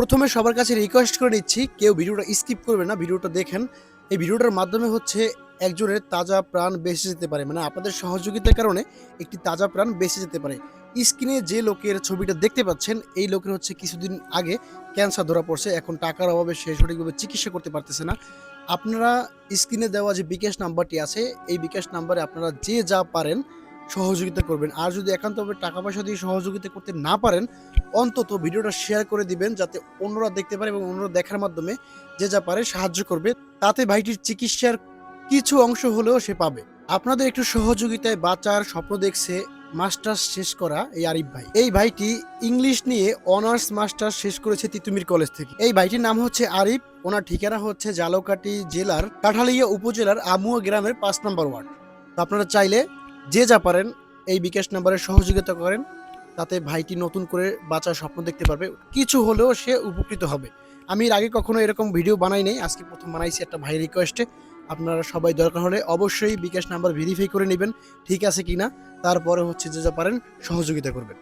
প্রথমে সবার কাছে রিকোয়েস্ট করে নিচ্ছি, কেউ ভিডিওটা স্কিপ করবেন না, ভিডিওটা দেখেন। এই ভিডিওটার মাধ্যমে হচ্ছে একজনের তাজা প্রাণ বেঁচে যেতে পারে, মানে আপনাদের সহযোগিতার কারণে একটি তাজা প্রাণ বেঁচে যেতে পারে। স্ক্রিনে যে লোকের ছবিটা দেখতে পাচ্ছেন, এই লোকের হচ্ছে কিছুদিন আগে ক্যান্সার ধরা পড়ছে। এখন টাকার অভাবে সে সঠিকভাবে চিকিৎসা করতে পারতেছে না। আপনারা স্ক্রিনে দেওয়া যে বিকাশ নাম্বারটি আছে, এই বিকাশ নাম্বারে আপনারা যে যা পারেন সহযোগিতা করবেন। আর যদি একান্তভাবে টাকা পয়সা দিয়ে সহযোগিতা করতে না পারেন, অন্তত ভিডিওটা শেয়ার করে দিবেন, যাতে অন্যরা দেখতে পারে এবং অন্যরা দেখার মাধ্যমে যে যা পারে সাহায্য করবে। তাতে ভাইটির চিকিৎসার কিছু অংশ হলেও সে পাবে। আপনাদের একটু সহযোগিতায় বাঁচার স্বপ্ন দেখছে মাস্টার্স শেষ করা এই আরিফ ভাই। এই ভাইটি ইংলিশ নিয়ে অনার্স মাস্টার্স শেষ করেছে তিতুমির কলেজ থেকে। এই ভাইটির নাম হচ্ছে আরিফ। ওনার ঠিকানা হচ্ছে ঝালকাঠি জেলার কাঠালিয়া উপজেলার আমুয়া গ্রামের 5 নম্বর ওয়ার্ড। তো আপনারা চাইলে যে যা পারেন এই বিকাশ নাম্বারে সহযোগিতা করেন, তাতে ভাইটি নতুন করে বাঁচার স্বপ্ন দেখতে পারবে, কিছু হলেও সে উপকৃত হবে। আমি এর আগে কখনো এরকম ভিডিও বানাই নাই, আজকে প্রথম বানাইছি একটা ভাইয়ের রিকোয়েস্টে। আপনারা সবাই দরকার হলে অবশ্যই বিকাশ নাম্বার ভেরিফাই করে নেবেন ঠিক আছে কিনা, তারপরে হচ্ছে যে যা পারেন সহযোগিতা করবেন।